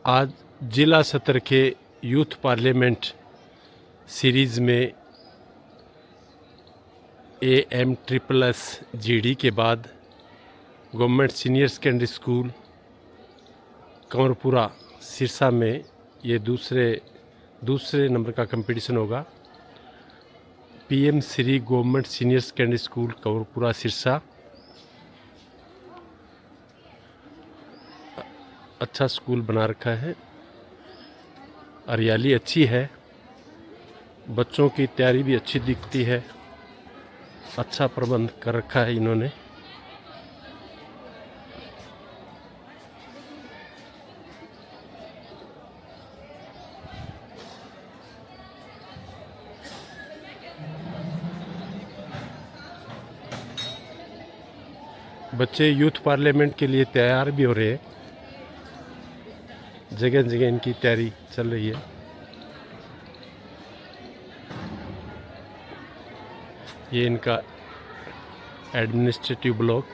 आज जिला सत्र के यूथ पार्लियामेंट सीरीज़ में AM++GD के बाद government senior secondary school Kanwarpura Sirsa में ये दूसरे नंबर का कंपटीशन होगा। PM Shri government senior secondary school Kanwarpura Sirsa अच्छा स्कूल बना रखा है, हरियाली अच्छी है, बच्चों की तैयारी भी अच्छी दिखती है, अच्छा प्रबंध कर रखा है इन्होंने। बच्चे यूथ पार्लियामेंट के लिए तैयार भी हो रहे हैं, जगह जगह इनकी तैयारी चल रही है। ये इनका administrative block,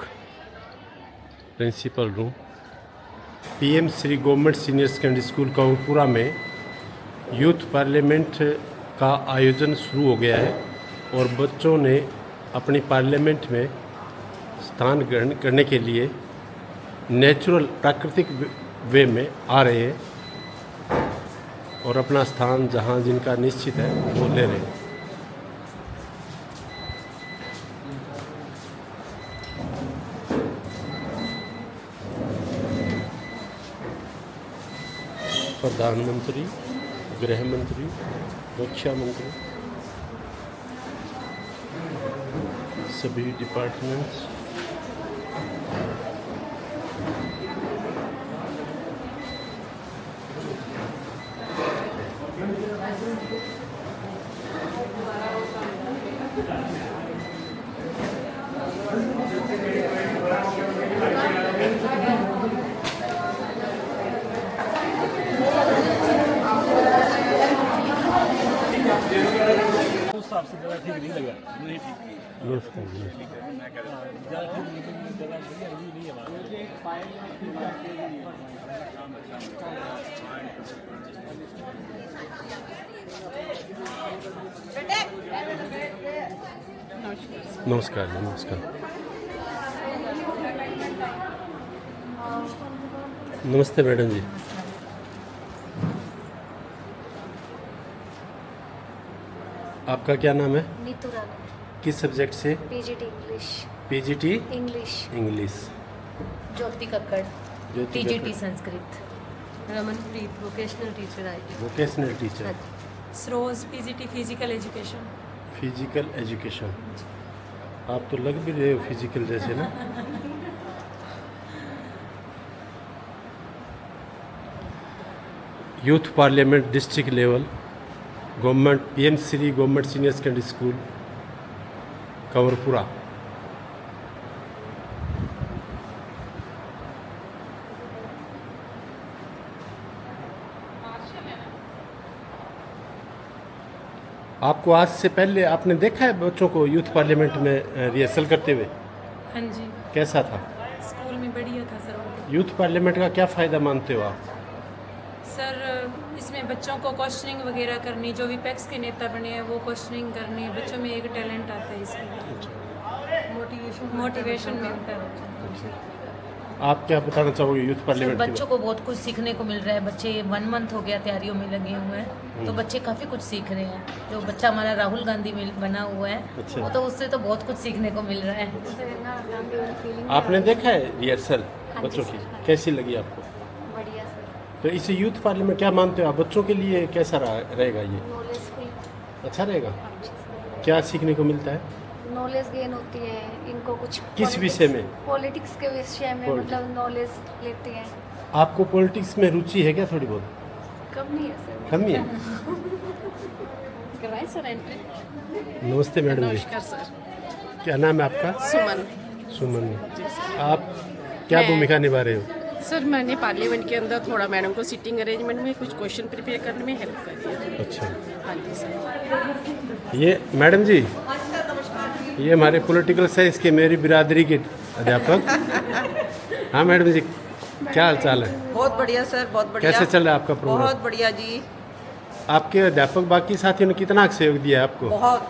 principal room. PM Shri government senior secondary school Kanwarpura में यूथ पार्लियामेंट का आयोजन शुरू हो गया है और बच्चों ने अपनी पार्लियामेंट में स्थान ग्रहण करने के लिए नेचुरल प्राकृतिक वे में आ रहे हैं और अपना स्थान जहां जिनका निश्चित है वो ले रहे हैं। प्रधानमंत्री, गृह मंत्री, रक्षा मंत्री, सभी डिपार्टमेंट्स, सबसे ज़्यादा ठीक नहीं लगा, नहीं ठीक नमस्कार जी, नमस्कार। नमस्ते मैडम जी। आपका क्या नाम है? नीतू राणा। किस सब्जेक्ट से? PGT English. PGT English. English. Jyoti Kakkar, Jyoti TGT Kakkar. Sanskrit. Ramanpreet vocational teacher आई। Vocational teacher. Saroj PGT physical education. Physical education. आप तो लग भी रहे हो फिजिकल जैसे ना। Youth parliament district level government PM Shri government senior secondary school Kanwarpura. आपको आज से पहले आपने देखा है बच्चों को यूथ पार्लियामेंट में रिहर्सल करते हुए? हाँ जी, कैसा था? स्कूल में बढ़िया था सर। यूथ पार्लियामेंट का क्या फ़ायदा मानते हो आप? सर इसमें बच्चों को क्वेश्चनिंग वगैरह करनी, जो भी पैक्स के नेता बने हैं वो क्वेश्चनिंग करनी, बच्चों में एक टैलेंट आता है, इसमें मोटिवेशन मिलता है बच्चों को। आप क्या बताना चाहोगे यूथ पार्लियामेंट के बच्चों को बहुत कुछ सीखने को मिल रहा है। बच्चे 1 मंथ हो गया तैयारियों में लगे हुए हैं, तो बच्चे काफ़ी कुछ सीख रहे हैं। जो बच्चा हमारा राहुल गांधी में बना हुआ है, अच्छा। वो तो उससे तो बहुत कुछ सीखने को मिल रहा है। आपने देखा है रिहर्सल बच्चों की, कैसी लगी आपको? बढ़िया सर। तो इसे यूथ पार्लियामेंट क्या मानते हो आप, बच्चों के लिए कैसा रहेगा ये? नॉलेजफुल। अच्छा रहेगा? क्या सीखने को मिलता है? नॉलेज गेन होती है इनको कुछ। किस विषय में? पॉलिटिक्स के विषय में, मतलब नॉलेज लेते हैं। आपको पॉलिटिक्स में रुचि है क्या थोड़ी बहुत? कम नहीं है सर। कम ही है। करवाएं सर एंट्री। नमस्ते मैडम जी। नमस्कार सर। क्या नाम है आपका? सुमन। सुमन। आप क्या भूमिका निभा रहे हो? सर मैंने पार्लियामेंट के अंदर थोड़ा मैडम को सीटिंग अरेंजमेंट में कुछ क्वेश्चन प्रिपेयर करने में हेल्प करी है। अच्छा, हाँ जी सर। ये मैडम जी, ये हमारे पॉलिटिकल साइंस के मेरी बिरादरी के अध्यापक। हाँ मैडम जी, क्या हाल चाल है? बहुत बढ़िया सर, बहुत बढ़िया। कैसे चल रहा है आपका प्रोग्राम? बहुत बढ़िया जी, आपके अध्यापक बाकी साथियों ने कितना सहयोग दिया है आपको? बहुत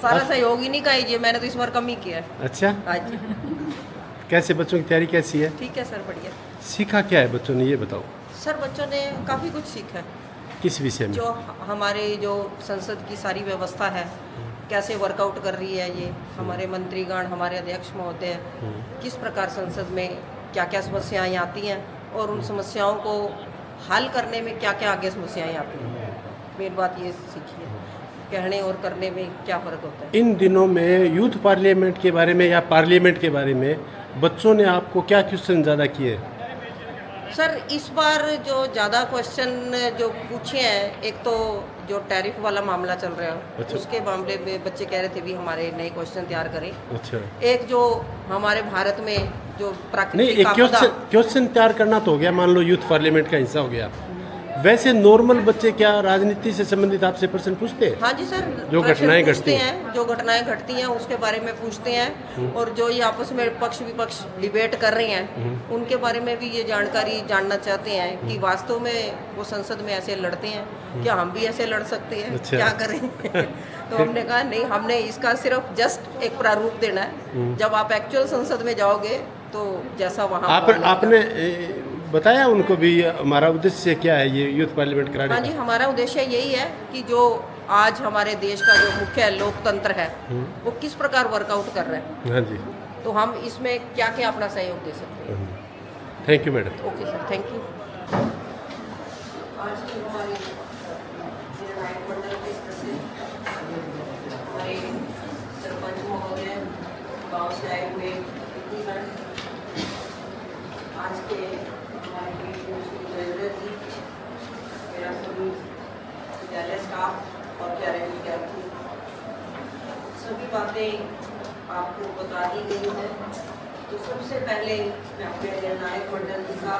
सारा सहयोग ही नहीं कहिए, मैंने तो इस बार कम ही किया है। अच्छा, हाँ जी, कैसे बच्चों की तैयारी कैसी है? ठीक है सर, बढ़िया। सीखा क्या है बच्चों ने, ये बताओ। सर बच्चों ने काफ़ी कुछ सीखा है, किस विषय में? जो हमारे जो संसद की सारी व्यवस्था है कैसे वर्कआउट कर रही है, ये हमारे मंत्रीगण, हमारे अध्यक्ष महोदय किस प्रकार संसद में क्या क्या समस्याएं आती हैं और उन समस्याओं को हल करने में क्या क्या आगे समस्याएं आती हैं। मेन बात ये सीखी है, कहने और करने में क्या फ़र्क होता है। इन दिनों में यूथ पार्लियामेंट के बारे में या पार्लियामेंट के बारे में बच्चों ने आपको क्या क्वेश्चन ज़्यादा किए? सर इस बार जो ज़्यादा क्वेश्चन जो पूछे हैं, एक तो जो टैरिफ वाला मामला चल रहा है, अच्छा। उसके मामले में बच्चे कह रहे थे भी हमारे नए क्वेश्चन तैयार करें। अच्छा, एक जो हमारे भारत में जो नहीं, प्राकृतिक एक आपदा, क्वेश्चन तैयार करना तो हो गया, मान लो यूथ पार्लियामेंट का हिस्सा हो गया। वैसे नॉर्मल बच्चे क्या राजनीति से संबंधित आपसे प्रश्न पूछते हैं? हाँ जी सर, जो प्रश्न घटनाएं पूछते घटती हैं, जो घटनाएं घटती हैं उसके बारे में पूछते हैं, और जो ये आपस में पक्ष विपक्ष डिबेट कर रहे हैं उनके बारे में भी ये जानकारी जानना चाहते हैं कि वास्तव में वो संसद में ऐसे लड़ते हैं, क्या हम भी ऐसे लड़ सकते हैं? अच्छा। क्या करें? तो हमने कहा नहीं, हमने इसका सिर्फ जस्ट एक प्रारूप देना है, जब आप एक्चुअल संसद में जाओगे तो जैसा वहाँ आपने बताया उनको भी हमारा उद्देश्य क्या है ये यूथ पार्लियामेंट कराने हाँ का? जी, हमारा उद्देश्य यही है कि जो आज हमारे देश का जो मुख्य लोकतंत्र है वो किस प्रकार वर्कआउट कर रहा है, हाँ जी, तो हम इसमें क्या क्या अपना सहयोग दे सकते हैं। Thank you madam. Okay sir, thank you. आज की हमारी निर्णायक मंडल के सदस्य, हमारे सरपंच महोदय, गाँव से आए हुए व्यक्तिगण, आज के हमारे जी, मेरा सभी विद्यालय स्टाफ और प्यारे विद्यार्थी, सभी बातें आपको बता दी गई हैं। तो सबसे पहले मैं अपने निर्णायक मंडल जी का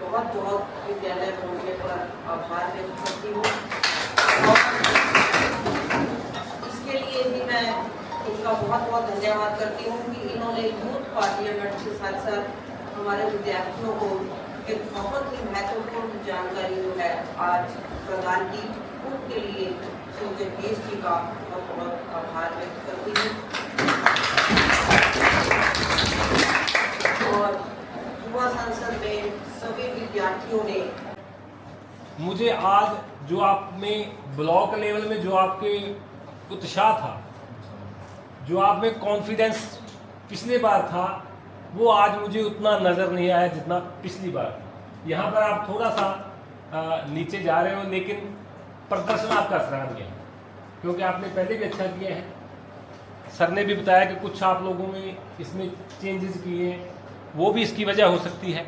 बहुत बहुत विद्यालय पहुँचने पर आभार व्यक्त करती हूँ, और इसके लिए भी मैं इनका बहुत बहुत धन्यवाद करती हूँ कि इन्होंने यूथ पार्लियामेंट के साथ साथ हमारे विद्यार्थियों को एक बहुत ही महत्वपूर्ण जानकारी जो है आज प्रदान की। उनके लिए मुझे देश जी का बहुत बहुत आभार व्यक्त करती हूँ। और युवा संसद में सभी विद्यार्थियों ने मुझे आज जो आप में ब्लॉक लेवल में जो आपके उत्साह था, जो आप में कॉन्फिडेंस पिछली बार था, वो आज मुझे उतना नज़र नहीं आया जितना पिछली बार। यहाँ पर आप थोड़ा सा नीचे जा रहे हो, लेकिन प्रदर्शन आपका सराहनीय है, क्योंकि आपने पहले भी अच्छा किया है। सर ने भी बताया कि कुछ आप लोगों में इसमें चेंजेस किए हैं, वो भी इसकी वजह हो सकती है,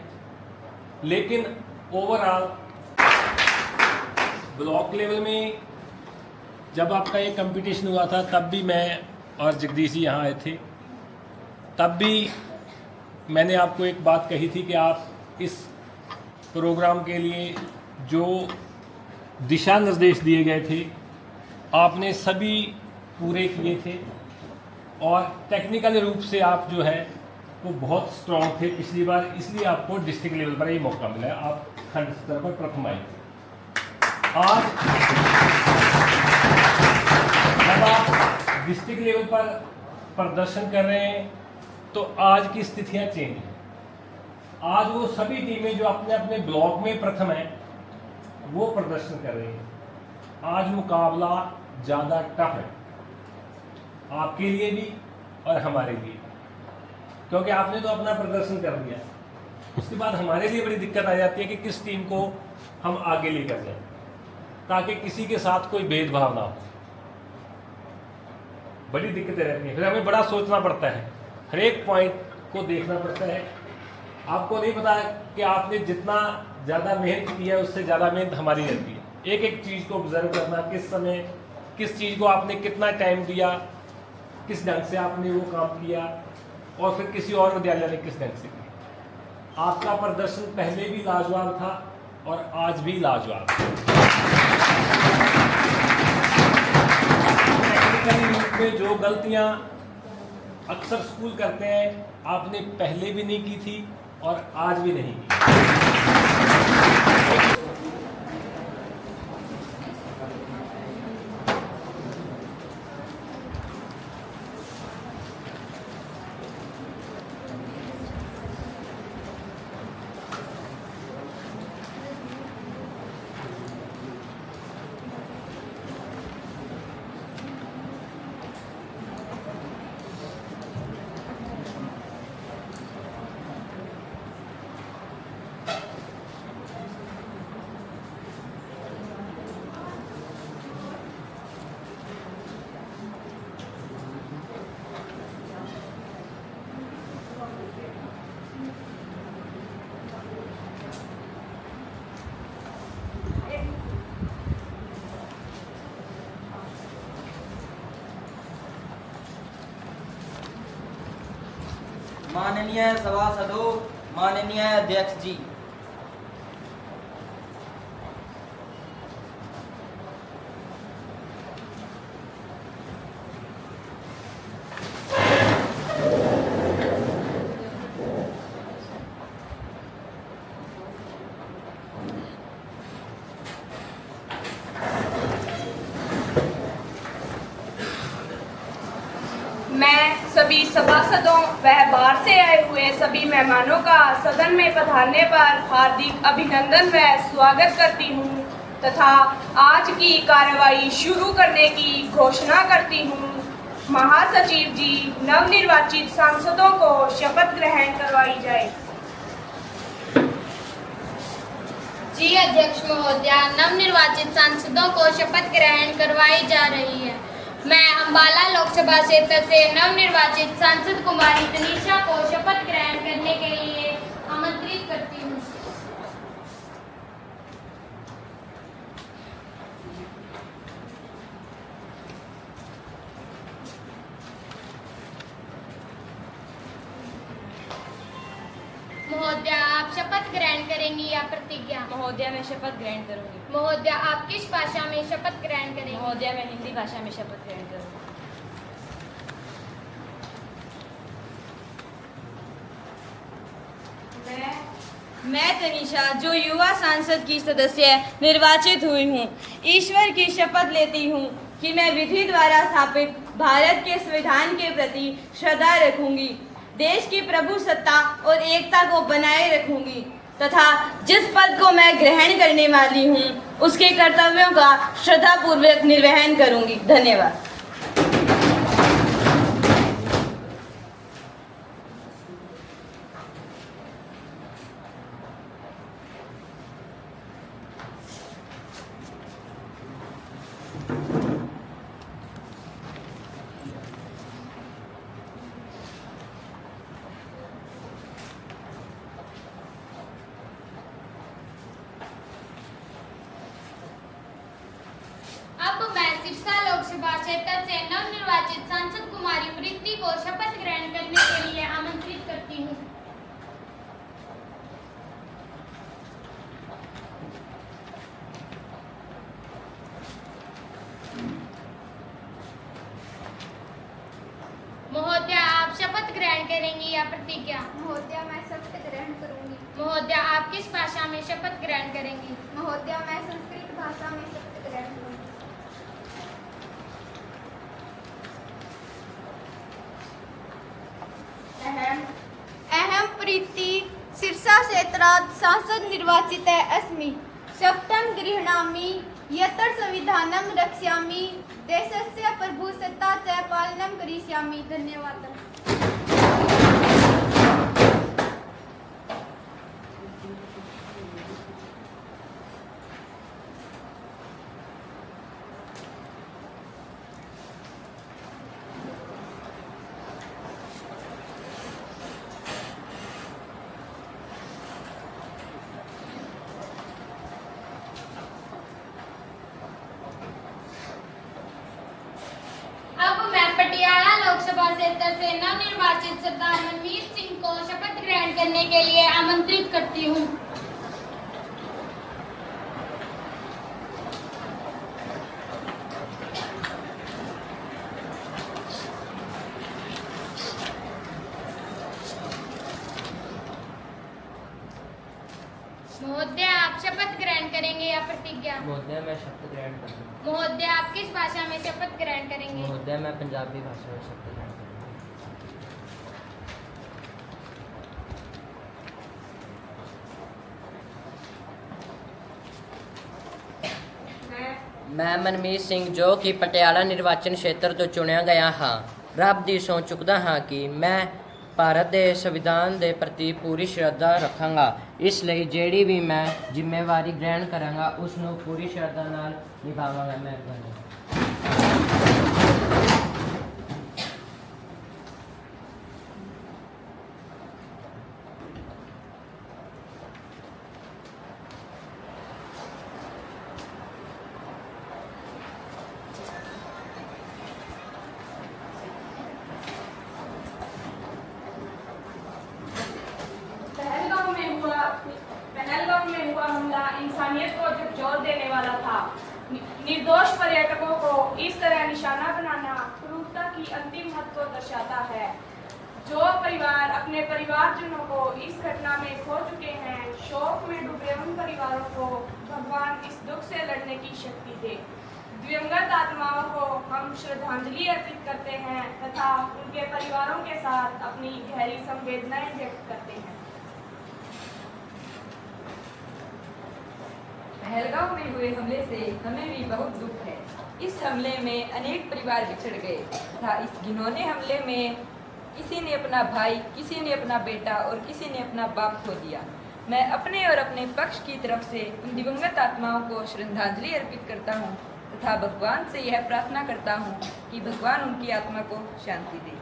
लेकिन ओवरऑल ब्लॉक लेवल में जब आपका ये कंपटीशन हुआ था, तब भी मैं और जगदीश जी यहाँ आए थे, तब भी मैंने आपको एक बात कही थी कि आप इस प्रोग्राम के लिए जो दिशा निर्देश दिए गए थे आपने सभी पूरे किए थे, और टेक्निकल रूप से आप जो है वो बहुत स्ट्रॉन्ग थे पिछली बार, इसलिए आपको डिस्ट्रिक्ट लेवल पर ये मौका मिला है। आप खंड स्तर पर प्रथम आए। आज जब आप डिस्ट्रिक्ट लेवल पर प्रदर्शन कर रहे हैं तो आज की स्थितियां चेंज हैं। आज वो सभी टीमें जो अपने अपने ब्लॉक में प्रथम हैं वो प्रदर्शन कर रही हैं। आज मुकाबला ज़्यादा टफ है आपके लिए भी और हमारे लिए, क्योंकि आपने तो अपना प्रदर्शन कर दिया। उसके बाद हमारे लिए बड़ी दिक्कत आ जाती है कि किस टीम को हम आगे लेकर जाएं, ताकि किसी के साथ कोई भेदभाव ना हो। बड़ी दिक्कतें रहती हैं, फिर हमें बड़ा सोचना पड़ता है, हर एक पॉइंट को देखना पड़ता है। आपको नहीं पता कि आपने जितना ज़्यादा मेहनत की है उससे ज़्यादा मेहनत हमारी रहती है। एक एक चीज़ को ऑब्जर्व करना, किस समय किस चीज़ को आपने कितना टाइम दिया, किस ढंग से आपने वो काम किया, और फिर किसी और विद्यालय ने किस ढंग से किया। आपका प्रदर्शन पहले भी लाजवाब था और आज भी लाजवाब है। टेक्निकली रूप में जो गलतियाँ अक्सर स्कूल करते हैं आपने पहले भी नहीं की थी और आज भी नहीं की। माननीय सभासदों, माननीय अध्यक्ष जी, मैं सभी सभासदों व बाहर से आए हुए सभी मेहमानों का सदन में पधारने पर हार्दिक अभिनंदन व स्वागत करती हूं तथा आज की कार्रवाई शुरू करने की घोषणा करती हूं। महासचिव जी, नवनिर्वाचित सांसदों को शपथ ग्रहण करवाई जाए। जी अध्यक्ष महोदया, नवनिर्वाचित सांसदों को शपथ ग्रहण करवाई जा रही है। मैं अम्बाला लोकसभा क्षेत्र से नवनिर्वाचित सांसद कुमारी तनीषा को शपथ ग्रहण करने के लिए आमंत्रित करती हूँ। महोदया, आप शपथ ग्रहण करेंगी या प्रतिज्ञा? महोदया, मैं शपथ ग्रहण करूंगी। महोदया, आप किस भाषा में शपथ ग्रहण करेंगी? महोदया, मैं हिंदी भाषा में शपथ ग्रहण करूंगी। मैं तनीषा, जो युवा सांसद की सदस्य निर्वाचित हुई हूँ, ईश्वर की शपथ लेती हूँ कि मैं विधि द्वारा स्थापित भारत के संविधान के प्रति श्रद्धा रखूंगी, देश की प्रभुसत्ता और एकता को बनाए रखूंगी तथा जिस पद को मैं ग्रहण करने वाली हूँ उसके कर्तव्यों का श्रद्धापूर्वक निर्वहन करूंगी। धन्यवाद। अब मैं सिरसा लोकसभा क्षेत्र से नवनिर्वाचित सांसद कुमारी प्रीति को शपथ ग्रहण करने के लिए आमंत्रित करती हूँ। महोदया, आप शपथ ग्रहण करेंगी या प्रतिज्ञा? महोदया, मैं शपथ ग्रहण करूंगी। महोदया, आप किस भाषा में शपथ ग्रहण करेंगी? महोदया, मैं संस्कृत भाषा में शपथ ग्रहण करूंगी। अहम प्रीति सिरसा क्षेत्रात् सांसद निर्वाचित अस्मि। शपथं गृह्णामि यत्र संविधानं रक्ष्यामि देशस्य प्रभुसत्ता च पालनं करिष्यामि। धन्यवादः। अब मैं पटियाला लोकसभा क्षेत्र से नवनिर्वाचित सरदार मनमीत सिंह को शपथ ग्रहण करने के लिए आमंत्रित करती हूँ। करेंगे या प्रतिज्ञा? महोदय मैं शपथ ग्रहण करूँगा। महोदय आप किस भाषा में शपथ ग्रहण करेंगे? महोदय मैं पंजाबी भाषा में शपथ ग्रहण करूँगा। मैं मनमीत ਸਿੰਘ ਜੋ ਕਿ ਪਟਿਆਲਾ ਨਿਰਵਾਚਨ ਖੇਤਰ ਤੋਂ ਚੁਣਿਆ ਗਿਆ ਹਾਂ ਰੱਬ ਦੀ ਸਹੁੰ ਚੁੱਕਦਾ ਹਾਂ ਕਿ ਮੈਂ ਭਾਰਤ ਦੇ ਸੰਵਿਧਾਨ ਦੇ ਪ੍ਰਤੀ ਪੂਰੀ ਸ਼ਰਧਾ ਰੱਖਾਂਗਾ। ਇਸ ਲਈ ਜਿਹੜੀ ਵੀ ਮੈਂ ਜ਼ਿੰਮੇਵਾਰੀ ਗ੍ਰਹਿਣ ਕਰਾਂਗਾ ਉਸ ਨੂੰ ਪੂਰੀ ਸ਼ਰਧਾ ਨਾਲ ਨਿਭਾਵਾਂਗਾ। ਮਿਹਰਬਾਨੀ। पहलगाम में हुआ हमला इंसानियत को झकझोर देने वाला था। निर्दोष पर्यटकों को इस तरह निशाना बनाना क्रूरता की अंतिम हद को दर्शाता है। जो परिवार अपने परिवारजनों को इस घटना में खो चुके हैं, शोक में डूबे उन परिवारों को भगवान इस दुख से लड़ने की शक्ति दे। दिवंगत आत्माओं को हम श्रद्धांजलि अर्पित करते हैं तथा उनके परिवारों के साथ अपनी गहरी संवेदनाएं व्यक्त करते हैं। पहलगाम में हुए हमले से हमें भी बहुत दुख है। इस हमले में अनेक परिवार बिछड़ गए तथा इस घिनौने हमले में किसी ने अपना भाई, किसी ने अपना बेटा और किसी ने अपना बाप खो दिया। मैं अपने और अपने पक्ष की तरफ से उन दिवंगत आत्माओं को श्रद्धांजलि अर्पित करता हूँ तथा भगवान से यह प्रार्थना करता हूँ कि भगवान उनकी आत्मा को शांति दे।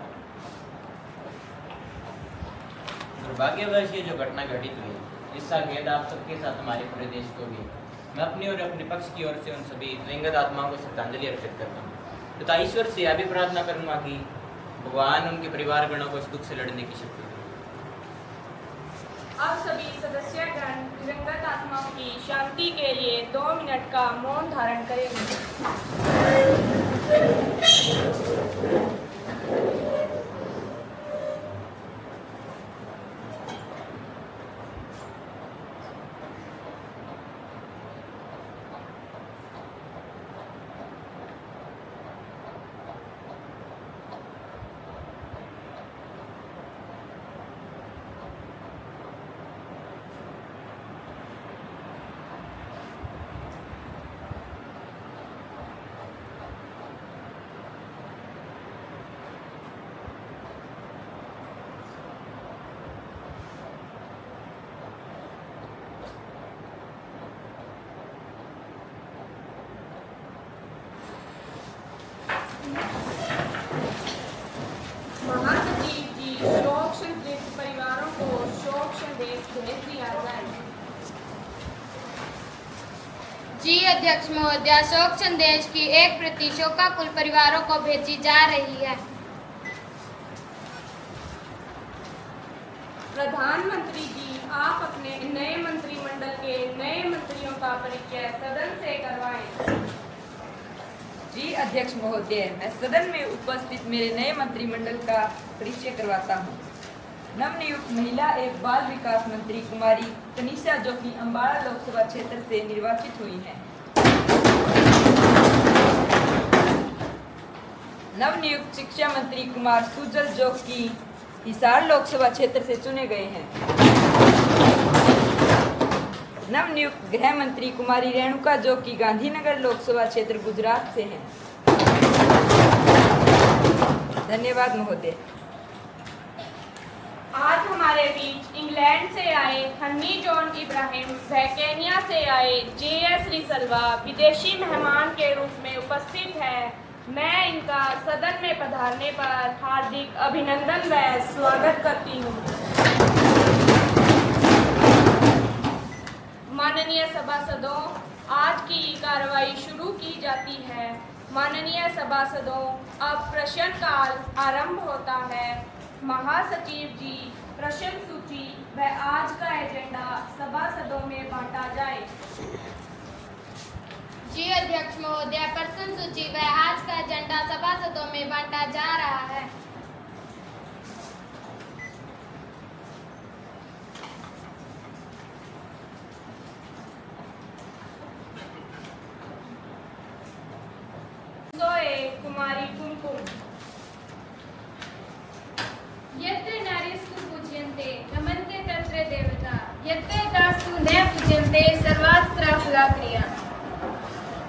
दुर्भाग्यवश ये जो घटना घटित हुई इसका खेद आप सबके साथ हमारे पूरे देश को भी। मैं अपनी और अपने पक्ष की ओर से उन सभी दिवंगत आत्माओं को श्रद्धांजलि अर्पित करता हूँ तथा ईश्वर से यह भी प्रार्थना करूँगा कि भगवान उनके परिवारगणों को इस दुख से लड़ने की शक्ति दे। अब सभी सदस्यगण दिवंगत आत्माओं की शांति के लिए 2 मिनट का मौन धारण करेंगे। महासचिव जी शोक संतप्त परिवारों को शोक संदेश भेज दिया जाए। जी अध्यक्ष महोदय, शोक संदेश की एक प्रति शोकाकुल परिवारों को भेजी जा रही है। प्रधानमंत्री जी, आप अपने नए मंत्रिमंडल के नए मंत्रियों का परिचय सदन से करवाएं। जी अध्यक्ष महोदय, मैं सदन में उपस्थित मेरे नए मंत्रिमंडल का परिचय करवाता हूँ। नवनियुक्त महिला एवं बाल विकास मंत्री कुमारी तनीषा, जो कि अम्बाड़ा लोकसभा क्षेत्र से निर्वाचित हुई हैं। नवनियुक्त शिक्षा मंत्री कुमार सुजल, जो कि हिसार लोकसभा क्षेत्र से चुने गए हैं। नवनियुक्त गृह मंत्री कुमारी रेणुका, जो कि गांधीनगर लोकसभा क्षेत्र गुजरात से हैं। धन्यवाद महोदय। आज हमारे बीच इंग्लैंड से आए हनी जॉन इब्राहिम, व केन्या से आए JS रिसलवा विदेशी मेहमान के रूप में उपस्थित है। मैं इनका सदन में पधारने पर हार्दिक अभिनंदन व स्वागत करती हूँ। माननीय सभासदों, आज की कार्रवाई शुरू की जाती है। माननीय सभासदों, अब प्रश्नकाल आरंभ होता है। महासचिव जी, प्रश्न सूची व आज का एजेंडा सभासदों में बांटा जाए। जी अध्यक्ष महोदय, प्रश्न सूची व आज का एजेंडा सभासदों में बांटा जा रहा है। कुमारी कुमकुम। यत्र नारीस्तु पूज्यन्ते नमन्ते तत्र देवता यत्र दास्तु न पूज्यन्ते सर्वास्त्र फला क्रिया।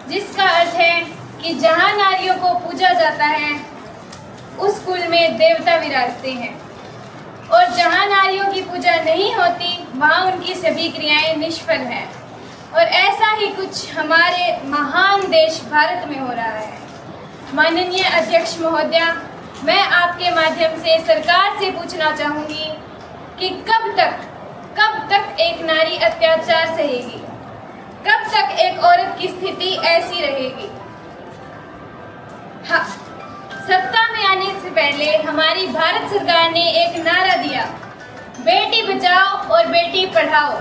जिसका अर्थ है कि जहाँ नारियों को पूजा जाता है उस कुल में देवता विराजते हैं, और जहाँ नारियों की पूजा नहीं होती वहाँ उनकी सभी क्रियाएं निष्फल हैं। और ऐसा ही कुछ हमारे महान देश भारत में हो रहा है। माननीय अध्यक्ष महोदया, मैं आपके माध्यम से सरकार से पूछना चाहूँगी कि कब तक एक नारी अत्याचार सहेगी, कब तक एक औरत की स्थिति ऐसी रहेगी। हाँ, सत्ता में आने से पहले हमारी भारत सरकार ने एक नारा दिया, बेटी बचाओ और बेटी पढ़ाओ।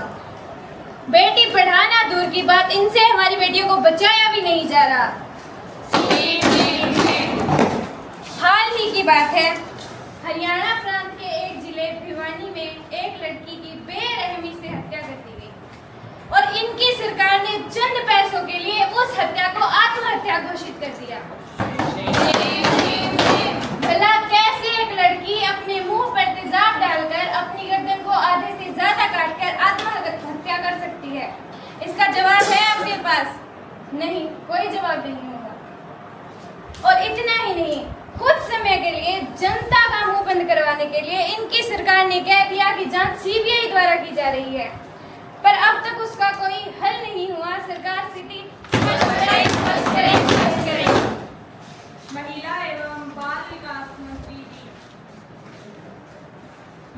बेटी पढ़ाना दूर की बात, इनसे हमारी बेटियों को बचाया भी नहीं जा रहा। हाल ही की बात है, हरियाणा प्रांत के एक जिले भिवानी में एक लड़की की बेरहमी से हत्या कर दी गई, और इनकी सरकार ने चंद पैसों के लिए उस हत्या को आत्महत्या घोषित कर दिया। भला कैसे एक लड़की अपने मुंह पर तेजाब डालकर अपनी गर्दन को आधे से ज्यादा काटकर आत्महत्या कर सकती है? इसका जवाब है आपके पास? नहीं, कोई जवाब नहीं होगा। और इतना ही नहीं, कुछ समय के लिए जनता का मुंह बंद करवाने के लिए इनकी सरकार ने कह दिया कि जांच सीबीआई द्वारा की जा रही है, पर अब tक उसका कोई हल नहीं हुआ। सरकार स्थिति स्पष्ट करे। महिला एवं बाल विकास मंत्री जी।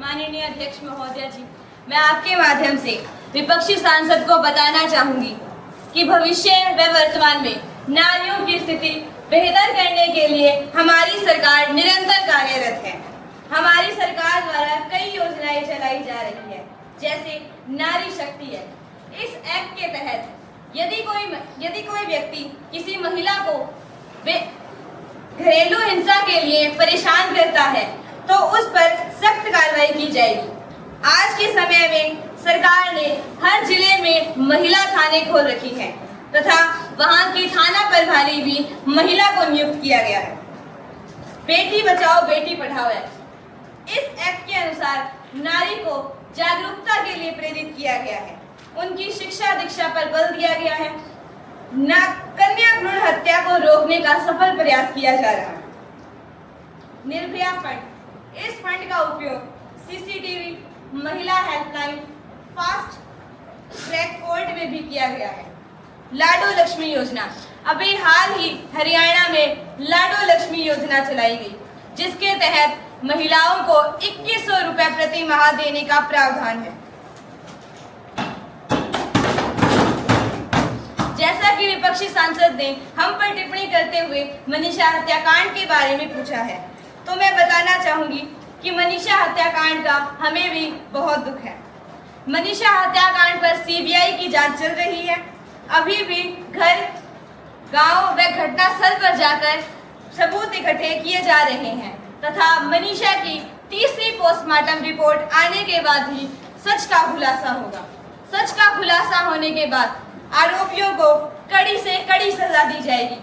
माननीय अध्यक्ष महोदया जी, मैं आपके माध्यम से विपक्षी सांसद को बताना चाहूंगी कि भविष्य व वर्तमान में नारियों की स्थिति बेहतर करने के लिए हमारी सरकार निरंतर कार्यरत है। हमारी सरकार द्वारा कई योजनाएं चलाई जा रही है, जैसे नारी शक्ति है। इस एक्ट के तहत यदि कोई व्यक्ति किसी महिला को घरेलू हिंसा के लिए परेशान करता है तो उस पर सख्त कार्रवाई की जाएगी। आज के समय में सरकार ने हर जिले में महिला थाने खोल रखी है तथा वहां की थाना प्रभारी भी महिला को नियुक्त किया गया है। बेटी बचाओ बेटी पढ़ाओ एक्ट, इस एक्ट के अनुसार नारी को जागरूकता के लिए प्रेरित किया गया है, उनकी शिक्षा दीक्षा पर बल दिया गया है, कन्या भ्रूण हत्या को रोकने का सफल प्रयास किया जा रहा है। निर्भया फंड, इस फंड का उपयोग सीसीटीवी, महिला हेल्पलाइन, फास्ट ट्रैक कोर्ट में भी किया गया है। लाडो लक्ष्मी योजना, अभी हाल ही हरियाणा में लाडो लक्ष्मी योजना चलाई गई, जिसके तहत महिलाओं को 2100 रुपए प्रति माह देने का प्रावधान है। जैसा कि विपक्षी सांसद ने हम पर टिप्पणी करते हुए मनीषा हत्याकांड के बारे में पूछा है, तो मैं बताना चाहूंगी कि मनीषा हत्याकांड का हमें भी बहुत दुख है। मनीषा हत्याकांड पर सीबीआई की जांच चल रही है। अभी भी घर, गांव व घटनास्थल पर जाकर सबूत इकट्ठे किए जा रहे हैं तथा मनीषा की तीसरी पोस्टमार्टम रिपोर्ट आने के बाद ही सच का खुलासा होगा। सच का खुलासा होने के बाद आरोपियों को कड़ी से कड़ी सजा दी जाएगी।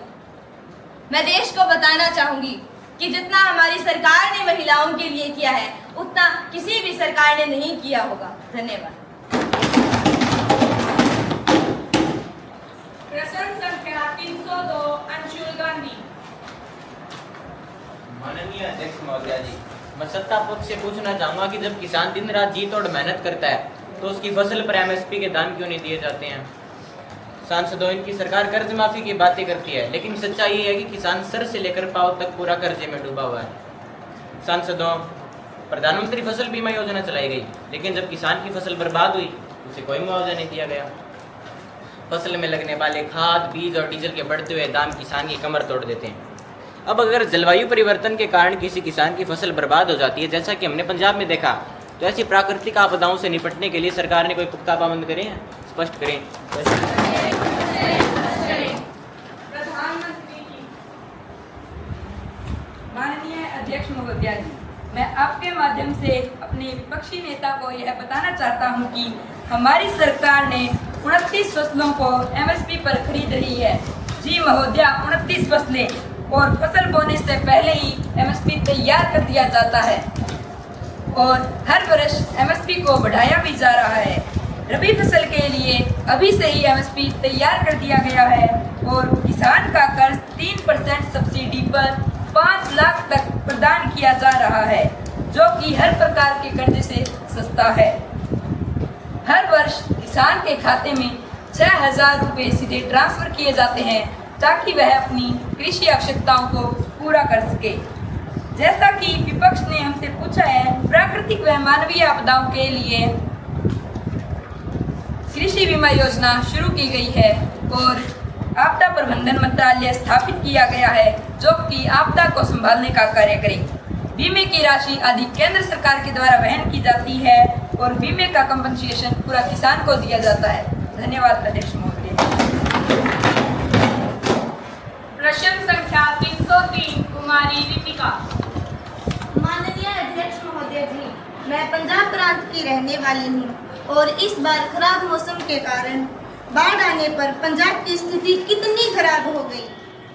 मैं देश को बताना चाहूंगी कि जितना हमारी सरकार ने महिलाओं के लिए किया है, उतना किसी भी सरकार ने नहीं किया होगा। धन्यवाद। प्रश्न संख्या 302 अंशुल गांधी। माननीय अध्यक्ष महोदया जी, मैं सत्ता पक्ष से पूछना चाहूंगा कि जब किसान दिन रात जी तोड़ मेहनत करता है तो उसकी फसल पर एमएसपी के दाम क्यों नहीं दिए जाते हैं? सांसदों, इनकी सरकार कर्ज माफी की बातें करती है, लेकिन सच्चाई ये है कि किसान सर से लेकर पांव तक पूरा कर्जे में डूबा हुआ है। सांसदों, प्रधानमंत्री फसल बीमा योजना चलाई गई, लेकिन जब किसान की फसल बर्बाद हुई उसे कोई मुआवजा नहीं दिया गया। फसल में लगने वाले खाद, बीज और डीजल के बढ़ते हुए दाम किसान की कमर तोड़ देते हैं। अब अगर जलवायु परिवर्तन के कारण किसी किसान की फसल बर्बाद हो जाती है, जैसा कि हमने पंजाब में देखा, तो ऐसी प्राकृतिक आपदाओं से निपटने के लिए सरकार ने कोई पुख्ता पाबंद करे हैं? स्पष्ट करें। प्रधानमंत्री जी। माननीय अध्यक्ष महोदया जी, मैं आपके माध्यम से अपने विपक्षी नेता को यह बताना चाहता हूं कि हमारी सरकार ने 29 फसलों को एमएसपी पर खरीद रही है। जी महोदया, 29 फसलें। और फसल बोने से पहले ही एमएसपी तैयार कर दिया जाता है और हर वर्ष एमएसपी को बढ़ाया भी जा रहा है। रबी फसल के लिए अभी से ही एमएसपी तैयार कर दिया गया है और किसान का कर्ज 3% सब्सिडी पर 5 लाख तक प्रदान किया जा रहा है, जो कि हर प्रकार के कर्ज से सस्ता है। हर वर्ष किसान के खाते में 6,000 रुपये सीधे ट्रांसफर किए जाते हैं ताकि वह अपनी कृषि आवश्यकताओं को पूरा कर सके। जैसा कि विपक्ष ने हमसे पूछा है, प्राकृतिक व मानवीय आपदाओं के लिए कृषि बीमा योजना शुरू की गई है और आपदा प्रबंधन मंत्रालय स्थापित किया गया है, जो कि आपदा को संभालने का कार्य करे। बीमे की राशि आदि केंद्र सरकार के द्वारा वहन की जाती है और बीमे का कंपनसेशन पूरा किसान को दिया जाता है। धन्यवाद अध्यक्ष महोदय। प्रश्न संख्या 303 कुमारी रितिका। माननीय अध्यक्ष महोदय जी, मैं पंजाब प्रांत की रहने वाली हूँ और इस बार खराब मौसम के कारण बाढ़ आने पर पंजाब की स्थिति कितनी खराब हो गई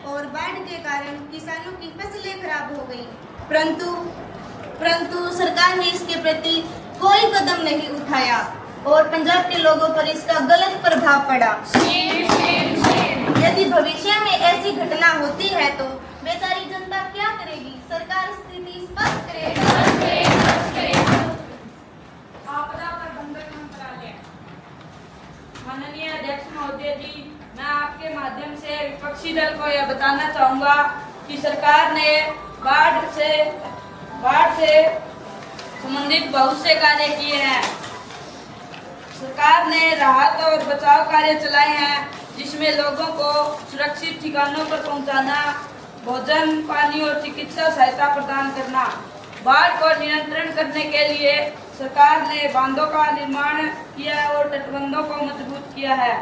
और बाढ़ के कारण किसानों की फसलें खराब हो गई, परंतु सरकार ने इसके प्रति कोई कदम नहीं उठाया और पंजाब के लोगों पर इसका गलत प्रभाव पड़ा। यदि भविष्य में ऐसी घटना होती है तो बेचारी जनता क्या करेगी? सरकार स्थिति स्पष्ट करेगा। आपदा प्रबंधन मंत्रालय। माननीय अध्यक्ष महोदय जी, मैं आपके माध्यम से विपक्षी दल को यह बताना चाहूँगा कि सरकार ने बाढ़ से संबंधित बहुत से कार्य किए हैं। सरकार ने राहत और बचाव कार्य चलाए हैं, जिसमें लोगों को सुरक्षित ठिकानों पर पहुंचाना, भोजन, पानी और चिकित्सा सहायता प्रदान करना। बाढ़ को नियंत्रण करने के लिए सरकार ने बांधों का निर्माण किया और तटबंधों को मजबूत किया है।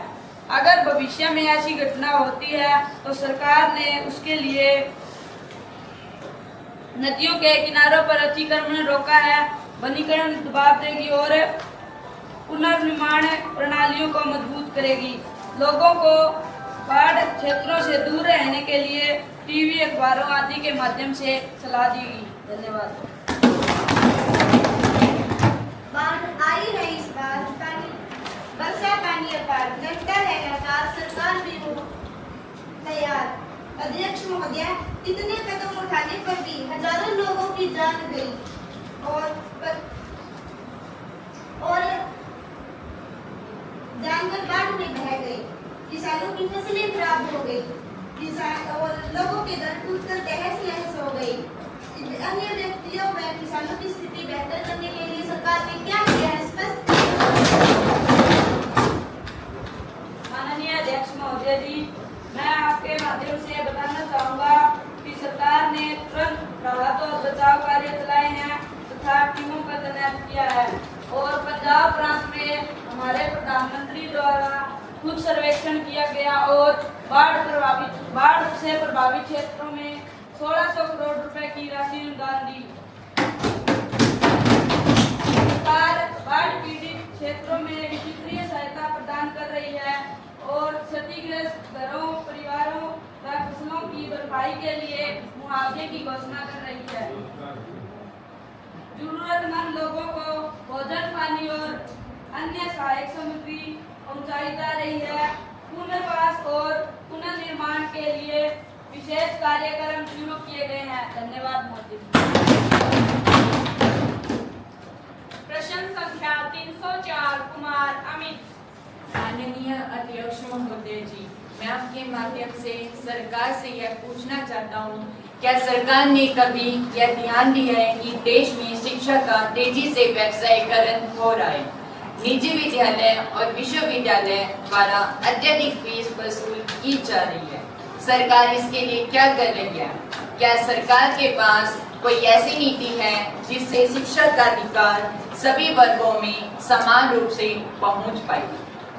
अगर भविष्य में ऐसी घटना होती है तो सरकार ने उसके लिए नदियों के किनारों पर अतिक्रमण रोका है, वनीकरण दबाव देगी और पुनर्निर्माण प्रणालियों को मजबूत करेगी। लोगों को बाढ़ क्षेत्रों से दूर रहने के लिए टीवी, अखबारों आदि के माध्यम से सलाह देगी। धन्यवाद। बाढ़ आई है इस बार, वर्षा पानी अपार, जनता है लाचार, सरकार भी हो तैयार। अध्यक्ष महोदय, इतने कदम उठाने पर भी हजारों लोगों की जान गई और जानवर बाढ़ में बह गए, किसानों की फसलें खराब हो गई, किसान और लोगों के घर टूटकर तहस नहस हो गई। अन्य व्यक्तियों व किसानों की स्थिति बेहतर करने के लिए सरकार ने क्या किया है? स्पष्ट। माननीय अध्यक्ष महोदय जी, मैं आपके माध्यम से बताना चाहूँगा कि सरकार ने तुरंत राहत और बचाव कार्य चलाए हैं तथा टीमों का तैनात किया है और पंजाब प्रांत में हमारे प्रधानमंत्री द्वारा खुद सर्वेक्षण किया गया और बाढ़ से प्रभावित क्षेत्रों में 1600 करोड़ रुपए की राशि अनुदान दी। सरकार बाढ़ पीड़ित क्षेत्रों में वित्तीय सहायता प्रदान कर रही है और क्षतिग्रस्त घरों, परिवारों व फसलों की भरपाई के लिए मुआवजे की घोषणा कर रही है। जरूरतमंद लोगों को भोजन, पानी और अन्य सहायक सामग्री पहुंचाई जा रही है। पुनर्वास और पुनर्निर्माण के लिए विशेष कार्यक्रम शुरू किए गए हैं। धन्यवाद मोदी। प्रश्न संख्या 304 कुमार अमित। माननीय अध्यक्ष महोदय जी, मैं आपके माध्यम से सरकार से यह पूछना चाहता हूँ, क्या सरकार ने कभी यह ध्यान दिया है कि देश में शिक्षा का तेजी से व्यवसायीकरण हो रहा है? निजी विद्यालय और विश्वविद्यालय द्वारा अत्यधिक फीस वसूल की जा रही है। सरकार इसके लिए क्या कर रही है? क्या सरकार के पास कोई ऐसी नीति है जिससे शिक्षा का अधिकार सभी वर्गों में समान रूप से पहुंच पाए?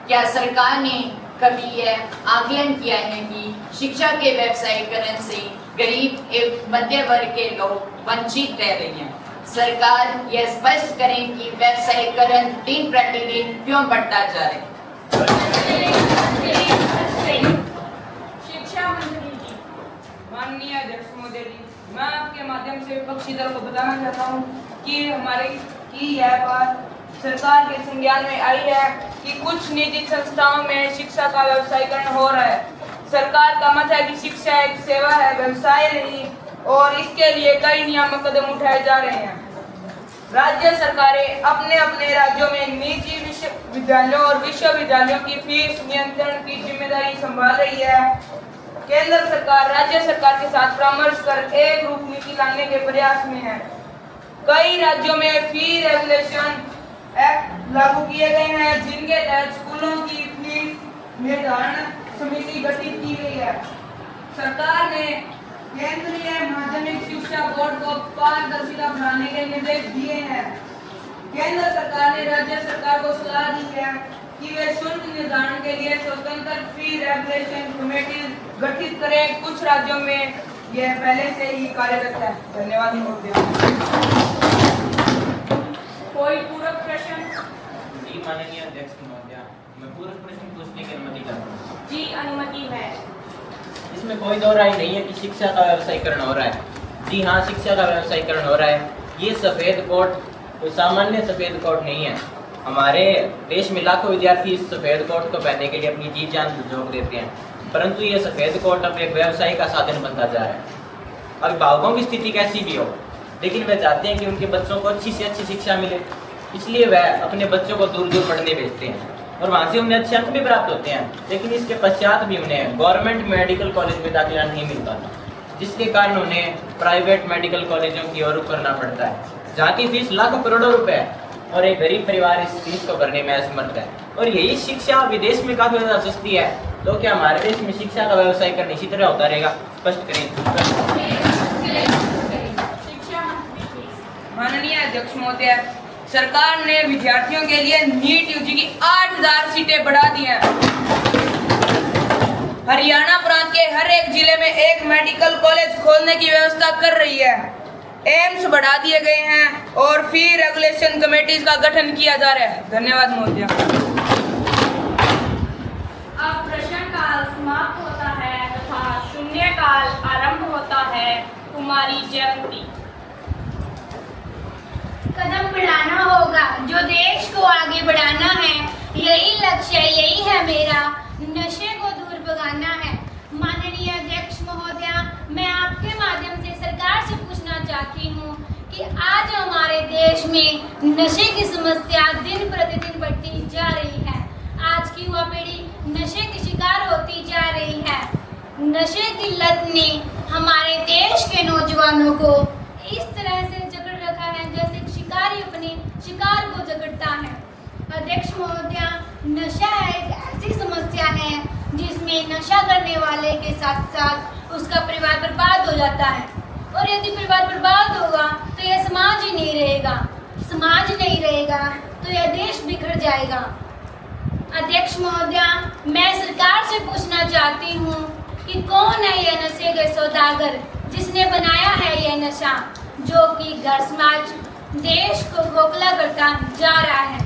क्या सरकार ने कभी यह आकलन किया है कि शिक्षा के व्यवसायीकरण से गरीब एवं मध्य वर्ग के लोग वंचित रह रहे हैं? सरकार यह स्पष्ट करें कि व्यवसायीकरण दिन प्रतिदिन क्यों बढ़ता जा रहा है। शिक्षा मंत्री जी। माननीय बताना चाहता हूँ कि यह बात सरकार के संज्ञान में आई है कि कुछ निजी संस्थाओं में शिक्षा का व्यवसायीकरण हो रहा है। सरकार का मत है कि शिक्षा एक सेवा है, व्यवसाय नहीं, और इसके लिए कई नियामक कदम उठाए जा रहे हैं। राज्य सरकारें अपने अपने राज्यों में निजी विश्वविद्यालयों और विश्वविद्यालयों की फीस नियंत्रण की जिम्मेदारी संभाल रही है। केंद्र सरकार राज्य सरकार के साथ परामर्श कर एक रूप नीति लाने के प्रयास में है। कई राज्यों में फी रेगुलेशन एक्ट लागू किए गए हैं, जिनके तहत स्कूलों की फीस निर्धारण समिति गठित की गई है। सरकार ने केंद्रीय माध्यमिक शिक्षा बोर्ड को पारदर्शिता बढ़ाने के निर्देश दिए हैं। केंद्र सरकार ने राज्य सरकार को सलाह दी है कि वे शुल्क निर्धारण के लिए स्वतंत्र फी रेगुलेशन कमेटी गठित करें। कुछ राज्यों में यह पहले से ही कार्यरत है। धन्यवाद महोदय। कोई पूरक प्रश्न? जी माननीय अध्यक्ष महोदय, मैं पूरक प्रश्न पूछने की अनुमति चाहता हूँ। जी अनुमति है। इसमें कोई दो राय नहीं है कि शिक्षा का व्यवसायीकरण हो रहा है। जी हाँ, शिक्षा का व्यवसायीकरण हो रहा है। ये सफ़ेद कोट कोई सामान्य सफ़ेद कोट नहीं है। हमारे देश में लाखों विद्यार्थी इस सफ़ेद कोट को पहनने के लिए अपनी जी जान झोंक देते हैं, परंतु ये सफ़ेद कोट अब एक व्यवसाय का साधन बनता जा रहा है। अभिभावकों की स्थिति कैसी भी हो, लेकिन वे चाहते हैं कि उनके बच्चों को अच्छी से अच्छी शिक्षा मिले, इसलिए वह अपने बच्चों को दूर दूर पढ़ने भेजते हैं और वहाँ से उन्हें अच्छे अंक भी प्राप्त होते हैं। लेकिन इसके पश्चात भी उन्हें गवर्नमेंट मेडिकल कॉलेज में दाखिला नहीं मिल पाता, जिसके कारण उन्हें प्राइवेट मेडिकल कॉलेजों की ओर रुख करना पड़ता है, जहाँ की फीस लाखों करोड़ों रुपए है और एक गरीब परिवार इस फीस को भरने में असमर्थ है। और यही शिक्षा विदेश में काफ़ी ज़्यादा सस्ती है, तो क्या हमारे देश में शिक्षा का व्यवसाय करना इसी तरह होता रहेगा? स्पष्ट करें। माननीय अध्यक्ष महोदय, सरकार ने विद्यार्थियों के लिए नीट यूजी की 8000 सीटें बढ़ा दी हैं। हरियाणा प्रांत के हर एक जिले में एक मेडिकल कॉलेज खोलने की व्यवस्था कर रही है। एम्स बढ़ा दिए गए हैं और फी रेगुलेशन कमेटीज का गठन किया जा रहा है। धन्यवाद महोदय। अब प्रश्नकाल समाप्त होता है तथा शून्यकाल आरंभ होता है। कुमारी जयंती। कदम बढ़ाना होगा, जो देश को आगे बढ़ाना है, यही लक्ष्य, यही है मेरा, नशे को दूर भगाना है। माननीय अध्यक्ष महोदय, मैं आपके माध्यम से सरकार से पूछना चाहती हूँ कि आज हमारे देश में नशे की समस्या दिन प्रतिदिन बढ़ती जा रही है। आज की युवा पीढ़ी नशे की शिकार होती जा रही है। नशे की लत ने हमारे देश के नौजवानों को इस तरह से जकड़ रखा है जैसे शिकारी अपने शिकार को जकड़ता है। अध्यक्ष महोदय, नशा एक ऐसी समस्या है जिसमें नशा करने वाले के साथ साथ उसका परिवार बर्बाद हो जाता है, और यदि परिवार बर्बाद होगा तो यह समाज ही नहीं रहेगा, समाज नहीं रहेगा तो यह देश बिखर जाएगा। अध्यक्ष महोदय, मैं सरकार से पूछना चाहती हूँ कि कौन है यह नशे के सौदागर जिसने बनाया है यह नशा, जो कि घर समाज देश को खोखला करता जा रहा है।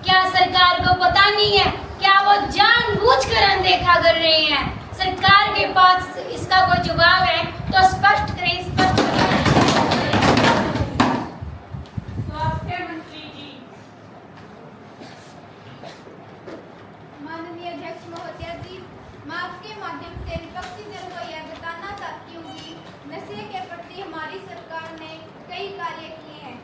क्या सरकार को पता नहीं है? क्या वो जानबूझकर अनदेखा कर रहे हैं? सरकार के पास इसका कोई जवाब है तो स्पष्ट करें, स्पष्ट करें। स्वास्थ्य मंत्री जी। माननीय अध्यक्ष महोदय जी, मैं आपके माध्यम से विपक्षी दल को यह बताना चाहती हूँ कि नशे के प्रति हमारी सरकार ने कई कार्य किए हैं।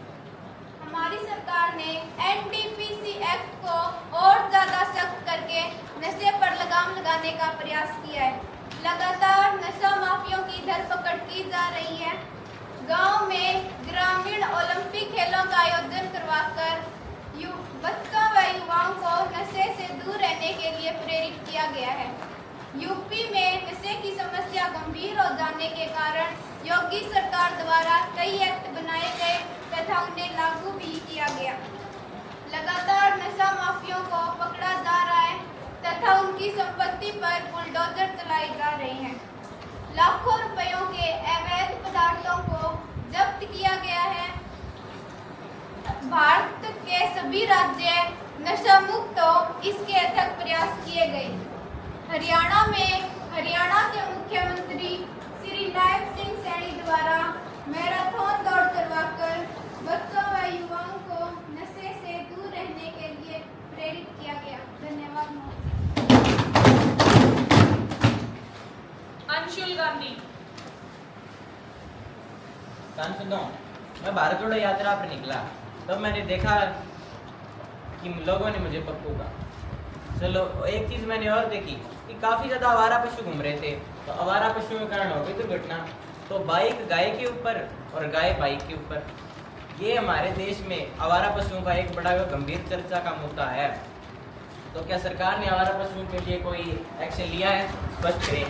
हमारी सरकार ने एनडीपीसी एक्ट को और ज़्यादा सख्त करके नशे पर लगाम लगाने का प्रयास किया है। लगातार नशा माफियों की धरपकड़ की जा रही है। गांव में ग्रामीण ओलंपिक खेलों का आयोजन करवाकर बच्चों व युवाओं को नशे से दूर रहने के लिए प्रेरित किया गया है। यूपी में नशे की समस्या गंभीर हो जाने के कारण योगी सरकार द्वारा कई एक्ट बनाए गए तथा उन्हें लागू भी किया गया। लगातार नशा माफियों को पकड़ा जा रहा है तथा उनकी संपत्ति पर बुलडोजर चलाए जा रहे हैं। लाखों रुपयों के अवैध पदार्थों को जब्त किया गया है। भारत के सभी राज्य नशा मुक्त हो, इसके अथक प्रयास किए गए। हरियाणा के मुख्यमंत्री श्री नायब सिंह सैनी द्वारा मैराथन दौड़ करवाकर बच्चों व युवाओं को नशे से दूर रहने के लिए प्रेरित किया गया। धन्यवाद। अंशुल गांधी। सांसदों, मैं भारत जोड़ो यात्रा पर निकला तब मैंने देखा कि लोगों ने मुझे पप्पू कहा। चलो एक चीज़ मैंने और देखी कि काफ़ी ज़्यादा आवारा पशु घूम रहे थे, तो आवारा पशुओं के कारण हो गई दुर्घटना। तो बाइक गाय के ऊपर और गाय बाइक के ऊपर, ये हमारे देश में आवारा पशुओं का एक बड़ा गंभीर चर्चा का मुद्दा है। तो क्या सरकार ने आवारा पशुओं के लिए कोई एक्शन लिया है? स्पष्ट करें।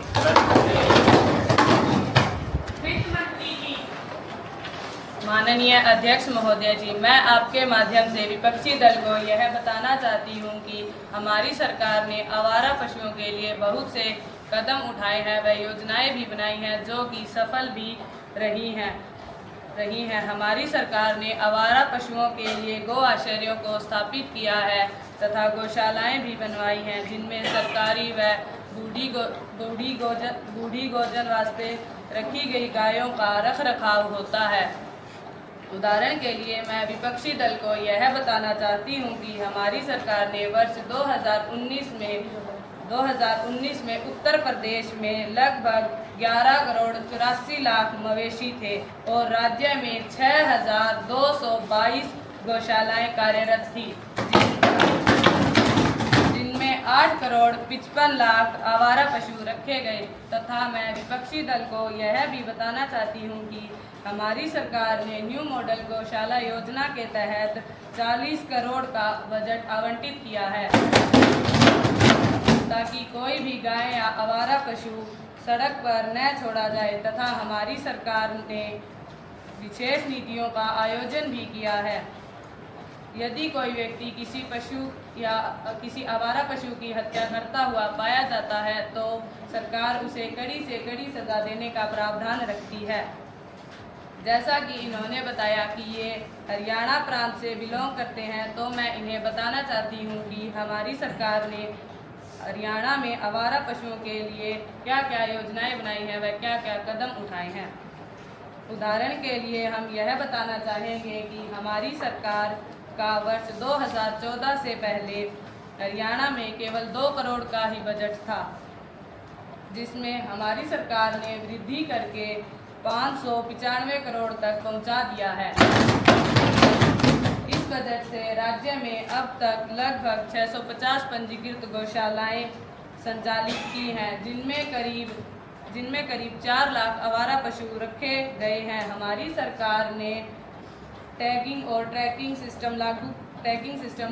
माननीय अध्यक्ष महोदय जी, मैं आपके माध्यम से विपक्षी दल को यह बताना चाहती हूं कि हमारी सरकार ने आवारा पशुओं के लिए बहुत से कदम उठाए हैं व योजनाएं भी बनाई हैं जो कि सफल भी रही हैं। हमारी सरकार ने आवारा पशुओं के लिए गो आश्रयों को स्थापित किया है तथा गौशालाएं भी बनवाई हैं जिनमें सरकारी व बूढ़ी गोजन वास्ते रखी गई गायों का रख रखाव होता है। उदाहरण के लिए मैं विपक्षी दल को यह बताना चाहती हूं कि हमारी सरकार ने वर्ष 2019 में उत्तर प्रदेश में लगभग 11 करोड़ 84 लाख मवेशी थे और राज्य में 6,222 गौशालाएं कार्यरत थी, जिनमें 8 करोड़ 55 लाख आवारा पशु रखे गए। तथा मैं विपक्षी दल को यह भी बताना चाहती हूं कि हमारी सरकार ने न्यू मॉडल गौशाला योजना के तहत 40 करोड़ का बजट आवंटित किया है ताकि कोई भी गाय या आवारा पशु सड़क पर न छोड़ा जाए। तथा हमारी सरकार ने विशेष नीतियों का आयोजन भी किया है। यदि कोई व्यक्ति किसी पशु या किसी आवारा पशु की हत्या करता हुआ पाया जाता है तो सरकार उसे कड़ी से कड़ी सजा देने का प्रावधान रखती है। जैसा कि इन्होंने बताया कि ये हरियाणा प्रांत से बिलोंग करते हैं, तो मैं इन्हें बताना चाहती हूँ कि हमारी सरकार ने हरियाणा में आवारा पशुओं के लिए क्या क्या योजनाएं बनाई हैं व क्या क्या कदम उठाए हैं। उदाहरण के लिए हम यह बताना चाहेंगे कि हमारी सरकार का वर्ष 2014 से पहले हरियाणा में केवल 2 करोड़ का ही बजट था, जिसमें हमारी सरकार ने वृद्धि करके 595 करोड़ तक पहुंचा दिया है। इस बजट से राज्य में अब तक लगभग 650 पंजीकृत गौशालाएं संचालित की हैं, जिनमें करीब 4 लाख आवारा पशु रखे गए हैं। हमारी सरकार ने टैगिंग और ट्रैकिंग सिस्टम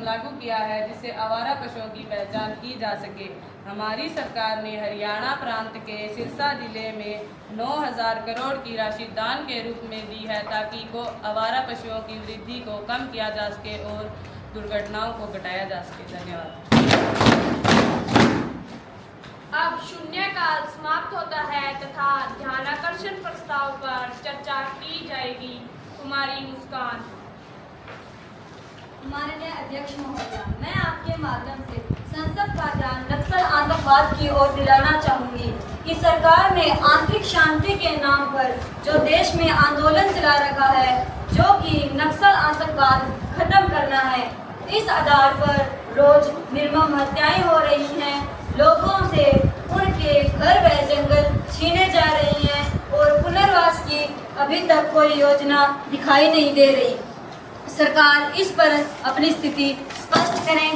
लागू किया है जिससे आवारा पशुओं की पहचान की जा सके। हमारी सरकार ने हरियाणा प्रांत के सिरसा जिले में 9,000 करोड़ की राशि दान के रूप में दी है ताकि आवारा पशुओं की वृद्धि को कम किया जा सके और दुर्घटनाओं को घटाया जा सके। धन्यवाद। अब शून्यकाल समाप्त होता है तथा ध्यानाकर्षण प्रस्ताव पर चर्चा की जाएगी। कुमारी मुस्कान। माननीय अध्यक्ष महोदय, मैं आपके माध्यम से संसद का ध्यान नक्सल आतंकवाद की ओर दिलाना चाहूंगी कि सरकार ने आंतरिक शांति के नाम पर जो देश में आंदोलन चला रखा है, जो कि नक्सल आतंकवाद खत्म करना है। इस आधार पर रोज निर्मम हत्याएं हो रही हैं, लोगों से उनके घर व जंगल छीने जा रही हैं और पुनर्वास की अभी तक कोई योजना दिखाई नहीं दे रही। सरकार इस पर अपनी स्थिति स्पष्ट करें।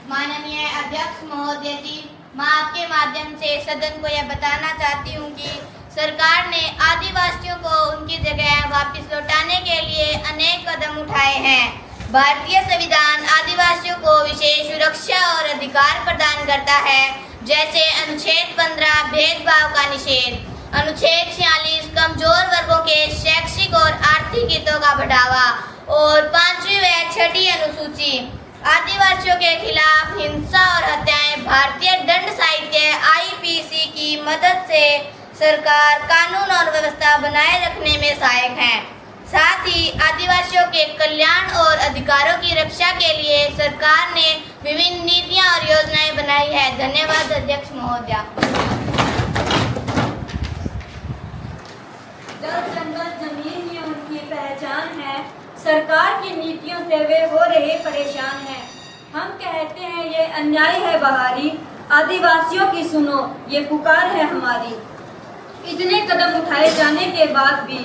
माननीय अध्यक्ष महोदय जी, मैं आपके माध्यम से सदन को यह बताना चाहती हूँ कि सरकार ने आदिवासियों को उनकी जगह वापस लौटाने के लिए अनेक कदम उठाए हैं। भारतीय संविधान आदिवासियों को विशेष सुरक्षा और अधिकार प्रदान करता है, जैसे अनुच्छेद 15 भेदभाव का निषेध, अनुच्छेद 46 कमजोर वर्गों के शैक्षिक और आर्थिक हितों का बढ़ावा और 5वीं व 6ठी अनुसूची आदिवासियों के खिलाफ हिंसा और हत्याएं। भारतीय दंड साहित्य IPC की मदद से सरकार कानून और व्यवस्था बनाए रखने में सहायक है। साथ ही आदिवासियों के कल्याण और अधिकारों की रक्षा के लिए सरकार ने विभिन्न नीतियां और योजनाएं बनाई है। धन्यवाद अध्यक्ष महोदय। जमीन ही उनकी पहचान है, सरकार की नीतियों से वे हो रहे परेशान हैं। हम कहते हैं ये अन्याय है बहारी, आदिवासियों की सुनो ये पुकार है हमारी। इतने कदम उठाए जाने के बाद भी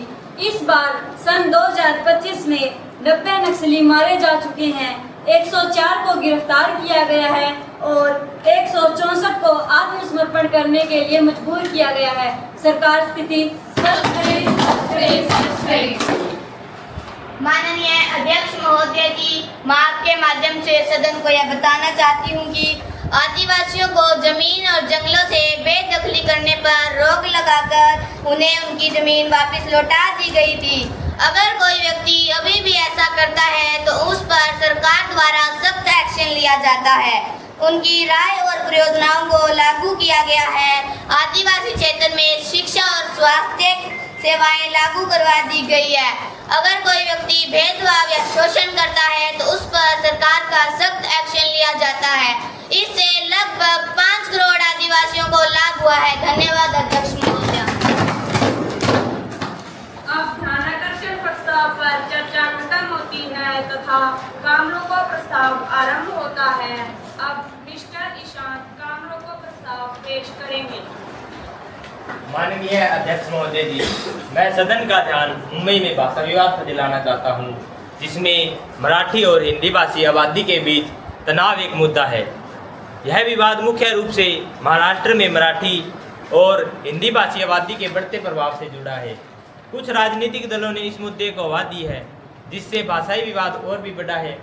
इस बार सन 2025 में 90 नक्सली मारे जा चुके हैं, 104 को गिरफ्तार किया गया है और 164 को आत्मसमर्पण करने के लिए मजबूर किया गया है। सरकार स्थिति माननीय अध्यक्ष महोदय जी, मैं आपके माध्यम से सदन को यह बताना चाहती हूँ कि आदिवासियों को जमीन और जंगलों से बेदखली करने पर रोक लगाकर उन्हें उनकी जमीन वापस लौटा दी गई थी। अगर कोई व्यक्ति अभी भी ऐसा करता है तो उस पर सरकार द्वारा सख्त एक्शन लिया जाता है। उनकी राय और परियोजनाओं को लागू किया गया है। आदिवासी क्षेत्र में शिक्षा और स्वास्थ्य सेवाएं लागू करवा दी गई है। अगर कोई व्यक्ति भेदभाव या शोषण करता है तो उस पर सरकार का सख्त एक्शन लिया जाता है। इससे लगभग 5 करोड़ आदिवासियों को लाभ हुआ है। धन्यवाद अध्यक्ष महोदय। अब ध्यानाकर्षण प्रस्ताव पर चर्चा खत्म होती है तथा कामरोको प्रस्ताव आरंभ होता है। अब मिस्टर ईशान कामरोको प्रस्ताव पेश करेंगे। माननीय अध्यक्ष महोदय जी, मैं सदन का ध्यान मुंबई में भाषा विवाद पर दिलाना चाहता हूं, जिसमें मराठी और हिंदी भाषी आबादी के बीच तनाव एक मुद्दा है। यह विवाद मुख्य रूप से महाराष्ट्र में मराठी और हिंदी भाषी आबादी के बढ़ते प्रभाव से जुड़ा है। कुछ राजनीतिक दलों ने इस मुद्दे को हवा दी है, जिससे भाषाई विवाद और भी बढ़ा है।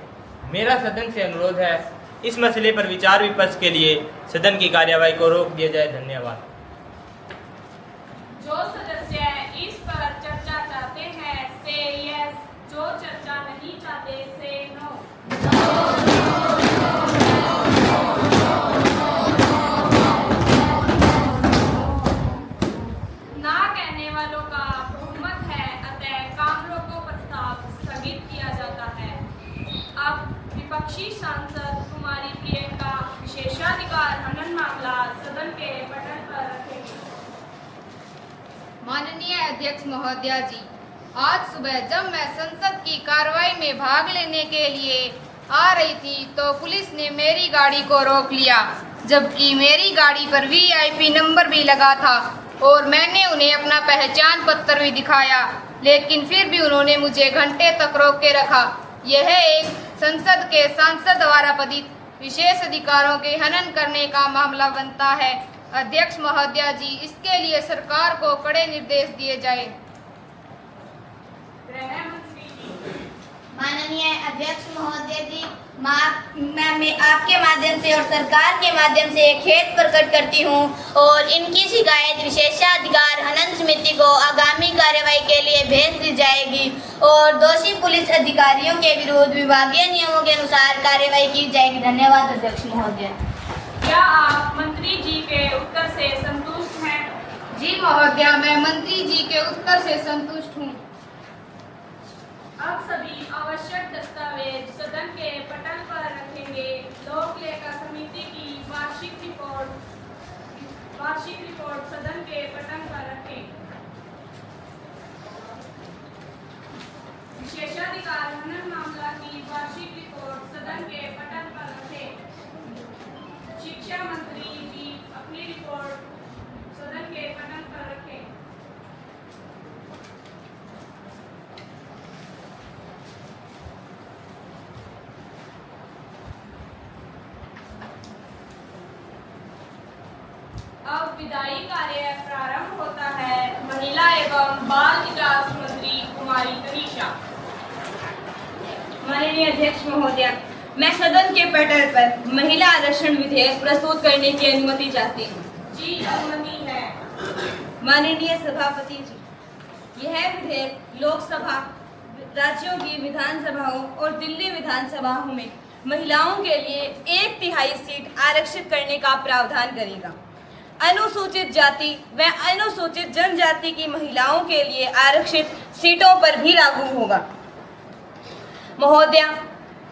मेरा सदन से अनुरोध है, इस मसले पर विचार विमर्श के लिए सदन की कार्यवाही को रोक दिया जाए। धन्यवाद। जो सदस्य इस पर चर्चा चाहते हैं से यस, जो चर्चा नहीं चाहते से नो। ना कहने वालों का बहुमत है, अतः कामरोको प्रस्ताव स्थगित किया जाता है। अब विपक्षी सांसद कुमारी प्रियंका विशेषाधिकार हनन मामला सदन के पटल पर रखेंगे। माननीय अध्यक्ष महोदया जी, आज सुबह जब मैं संसद की कार्रवाई में भाग लेने के लिए आ रही थी तो पुलिस ने मेरी गाड़ी को रोक लिया, जबकि मेरी गाड़ी पर VIP नंबर भी लगा था और मैंने उन्हें अपना पहचान पत्र भी दिखाया, लेकिन फिर भी उन्होंने मुझे घंटे तक रोक के रखा। यह एक संसद के सांसद द्वारा पदित विशेष अधिकारों के हनन करने का मामला बनता है। अध्यक्ष महोदया जी, इसके लिए सरकार को कड़े निर्देश दिए जाए। माननीय अध्यक्ष महोदय जी, मैं आपके माध्यम से और सरकार के माध्यम से खेद प्रकट करती हूँ और इनकी शिकायत विशेषाधिकार हनन समिति को आगामी कार्रवाई के लिए भेज दी जाएगी और दोषी पुलिस अधिकारियों के विरुद्ध विभागीय नियमों के अनुसार कार्रवाई की जाएगी। धन्यवाद अध्यक्ष महोदय। क्या आप मंत्री जी के उत्तर से संतुष्ट हैं? जी महोदया, मैं मंत्री जी के उत्तर से संतुष्ट हूँ। अब सभी आवश्यक दस्तावेज सदन के पटल पर रखेंगे। लोक लेखा समिति की वार्षिक रिपोर्ट सदन के पटल पर रखें। विशेषाधिकार हनन मामला की वार्षिक रिपोर्ट सदन के पटल पर रखें। शिक्षा मंत्री जी अपनी रिपोर्ट सदन के पटल पर रखें। अब विदाई कार्य प्रारंभ होता है। महिला एवं बाल विकास मंत्री कुमारी तनीषा। माननीय अध्यक्ष महोदया, मैं सदन के पटल पर महिला आरक्षण विधेयक प्रस्तुत करने की अनुमति चाहती हूँ। जी, अनुमति है। माननीय सभापति जी, यह विधेयक लोकसभा, राज्यों की विधानसभाओं और दिल्ली विधानसभाओं में महिलाओं के लिए 1/3 सीट आरक्षित करने का प्रावधान करेगा। अनुसूचित जाति व अनुसूचित जनजाति की महिलाओं के लिए आरक्षित सीटों पर भी लागू होगा। महोदया,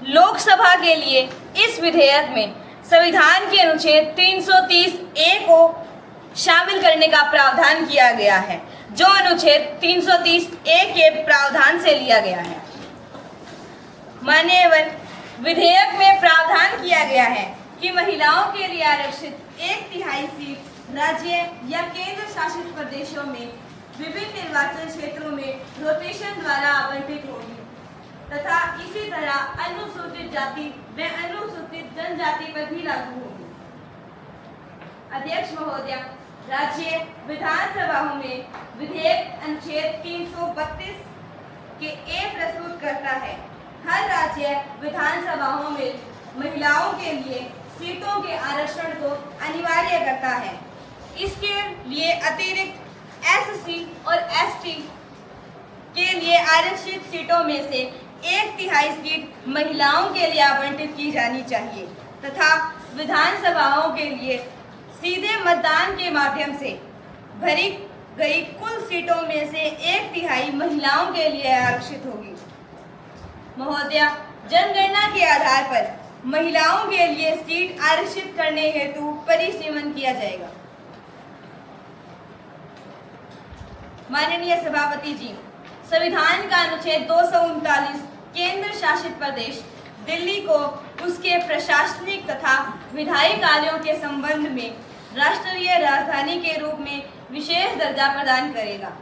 लोकसभा के लिए इस विधेयक में संविधान के अनुच्छेद 330A को शामिल करने का प्रावधान किया गया है। जो अनुच्छेद 330 ए के प्रावधान से लिया गया है। माननीय विधेयक में प्रावधान किया गया है कि महिलाओं के लिए आरक्षित 1/3 सीट राज्य या केंद्र शासित प्रदेशों में विभिन्न निर्वाचन क्षेत्रों में रोटेशन द्वारा आवंटित होगी तथा इसी तरह अनुसूचित जाति व अनुसूचित जनजाति पर भी लागू होगी। अध्यक्ष महोदया, राज्य विधानसभाओं में विधेयक अनुच्छेद 332 के ए प्रस्तुत करता है। हर राज्य विधानसभाओं में महिलाओं के लिए सीटों के आरक्षण को अनिवार्य करता है। इसके लिए अतिरिक्त एससी और एसटी के लिए आरक्षित सीटों में से 1/3 सीट महिलाओं के लिए आवंटित की जानी चाहिए तथा विधानसभाओं के लिए सीधे मतदान के माध्यम से भरी गई कुल सीटों में से 1/3 महिलाओं के लिए आरक्षित होगी। महोदया, जनगणना के आधार पर महिलाओं के लिए सीट आरक्षित करने हेतु परिसीमन किया जाएगा। माननीय सभापति जी, संविधान का अनुच्छेद 239 केंद्र शासित प्रदेश दिल्ली को उसके प्रशासनिक तथा विधायी कार्यों के संबंध में राष्ट्रीय राजधानी के रूप में विशेष दर्जा प्रदान करेगा।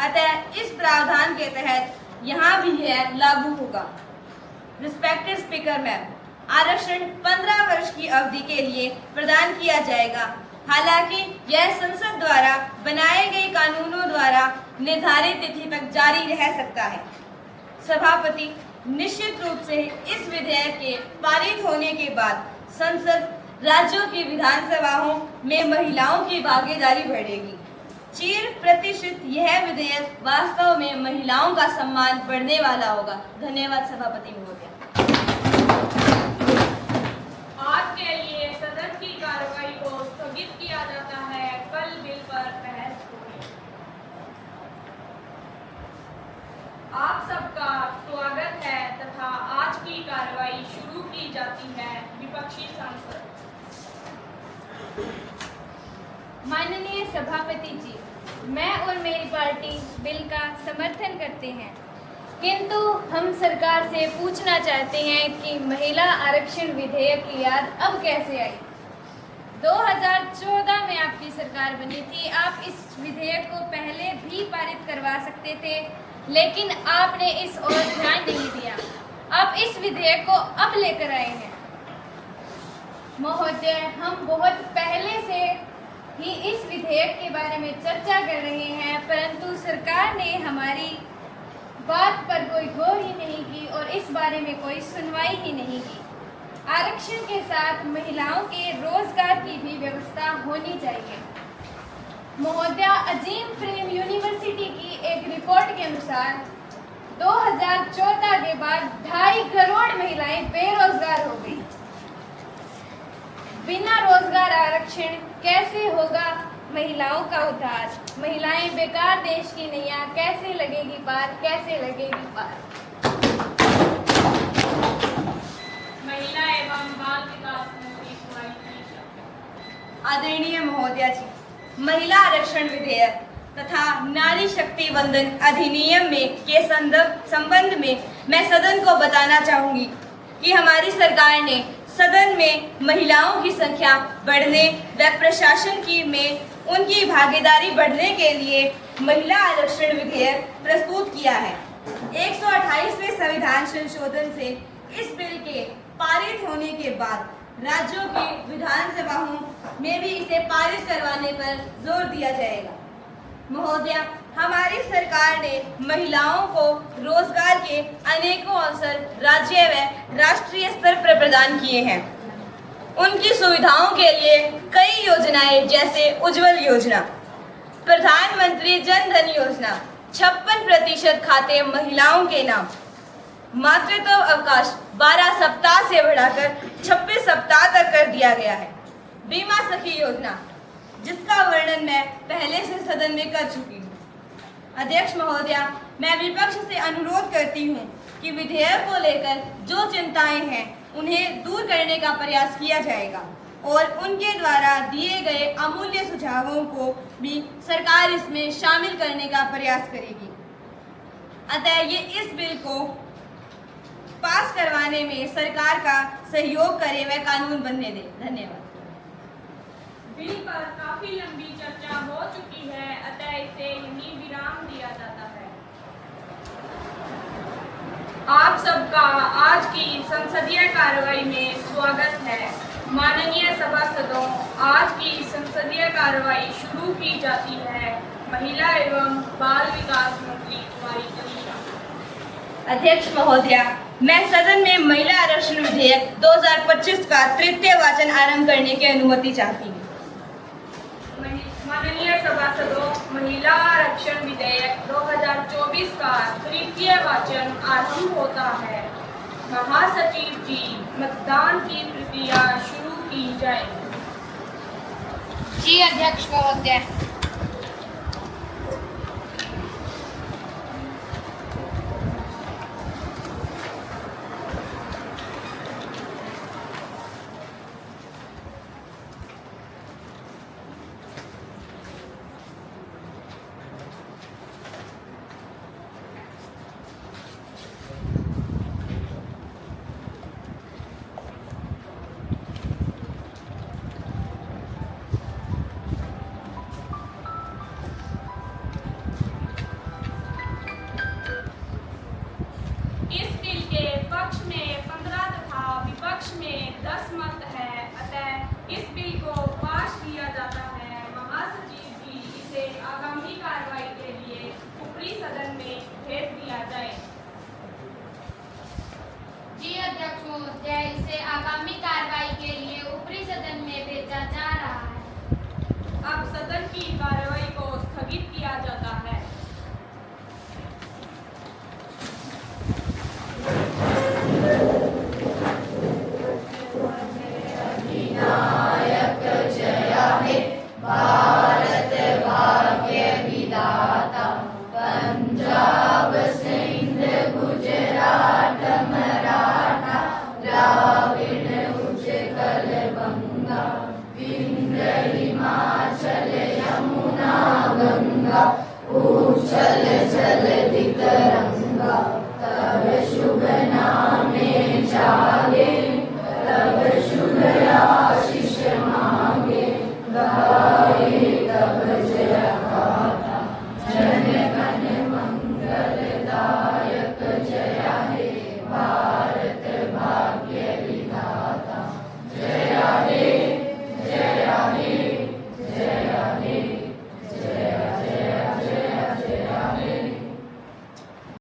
अतः इस प्रावधान के तहत यहाँ भी यह लागू होगा। रिस्पेक्टेड स्पीकर मैम, आरक्षण 15 वर्ष की अवधि के लिए प्रदान किया जाएगा। हालांकि यह संसद द्वारा बनाए गए कानूनों द्वारा निर्धारित तिथि तक जारी रह सकता है। सभापति, निश्चित रूप से इस विधेयक के पारित होने के बाद संसद राज्यों की विधानसभाओं में महिलाओं की भागीदारी बढ़ेगी। चिर प्रतिशत यह विधेयक वास्तव में महिलाओं का सम्मान बढ़ने वाला होगा। धन्यवाद सभापति महोदय। आज के लिए सदन की कार्रवाई को स्थगित किया जाता है। कल बिल पर बहस होगी। आप सबका स्वागत है तथा आज की कार्रवाई शुरू की जाती है। विपक्षी सांसद। माननीय सभापति जी, मैं और मेरी पार्टी बिल का समर्थन करते हैं, किंतु हम सरकार से पूछना चाहते हैं कि महिला आरक्षण विधेयक की याद अब कैसे आई। 2014 में आपकी सरकार बनी थी। आप इस विधेयक को पहले भी पारित करवा सकते थे, लेकिन आपने इस ओर ध्यान नहीं दिया। आप इस विधेयक को अब लेकर आए हैं। महोदय, हम बहुत पहले से ही इस विधेयक के बारे में चर्चा कर रहे हैं, परंतु सरकार ने हमारी बात पर कोई गौर ही नहीं की और इस बारे में कोई सुनवाई ही नहीं की। आरक्षण के साथ महिलाओं के रोजगार की भी व्यवस्था होनी चाहिए। महोदय, अजीम प्रेम यूनिवर्सिटी की एक रिपोर्ट के अनुसार 2014 के बाद 2.5 करोड़ महिलाएं बेरोजगार हो गई। बिना रोजगार आरक्षण कैसे होगा महिलाओं का उद्धार? महिलाएं बेकार देश की नैया कैसे लगेगी पार, कैसे लगेगी पार? महिला एवं बाल विकास मंत्री कुमारी। आदरणीय महोदया जी, महिला आरक्षण विधेयक तथा नारी शक्ति वंदन अधिनियम में के संबंध में मैं सदन को बताना चाहूंगी कि हमारी सरकार ने सदन में महिलाओं की संख्या बढ़ने व प्रशासन की में उनकी भागीदारी बढ़ने के लिए महिला आरक्षण विधेयक प्रस्तुत किया है। 128वें संविधान संशोधन से इस बिल के पारित होने के बाद राज्यों की विधानसभाओं में भी इसे पारित करवाने पर जोर दिया जाएगा। महोदया, हमारी सरकार ने महिलाओं को रोजगार के अनेकों अवसर राज्य व राष्ट्रीय स्तर पर प्रदान किए हैं। उनकी सुविधाओं के लिए कई योजनाएं जैसे उज्ज्वल योजना, प्रधानमंत्री जन धन योजना, 56% खाते महिलाओं के नाम, मातृत्व अवकाश 12 सप्ताह से बढ़ाकर 26 सप्ताह तक कर दिया गया है। बीमा सखी योजना, जिसका वर्णन मैं पहले से सदन में कर चुकी हूँ। अध्यक्ष महोदया, मैं विपक्ष से अनुरोध करती हूँ कि विधेयक को लेकर जो चिंताएं हैं उन्हें दूर करने का प्रयास किया जाएगा। और उनके द्वारा दिए गए अमूल्य सुझावों को भी सरकार इसमें शामिल करने का प्रयास करेगी। अतः ये इस बिल को पास करवाने में सरकार का सहयोग करे व कानून बनने दे। धन्यवाद। बिल पर काफी लंबी चर्चा हो चुकी है, अतः इसे यहीं विराम दिया जाता है। आप सबका आज की संसदीय कार्रवाई में स्वागत है। माननीय सभासदों, आज की संसदीय कार्रवाई शुरू की जाती है। महिला एवं बाल विकास मंत्री कुमारी तनीषा। अध्यक्ष महोदया, मैं सदन में महिला आरक्षण विधेयक 2025 का तृतीय वाचन आरंभ करने की अनुमति चाहती हूँ। माननीय सभासदों, महिला आरक्षण विधेयक 2024 का तृतीय वाचन आरंभ होता है। महासचिव जी, मतदान की प्रक्रिया शुरू की जाए। जी अध्यक्ष महोदय। इस बिल के पक्ष में 15 तथा विपक्ष में 10 मत है, अतः इस बिल को पास किया जाता है। महासचिव जी, इसे आगामी कार्रवाई के लिए ऊपरी सदन में भेज दिया जाए। जी अध्यक्ष महोदय, इसे आगामी कार्रवाई के लिए ऊपरी सदन में भेजा जा रहा है। अब सदन की कार्रवाई को स्थगित किया जाता है। भारत भाग्य विधाता, पंजाब सिंध गुजरात मराठा, द्राविड़ उत्कल बंगा, विंध्य हिमाचल यमुना गंगा, उछल जलधि तरा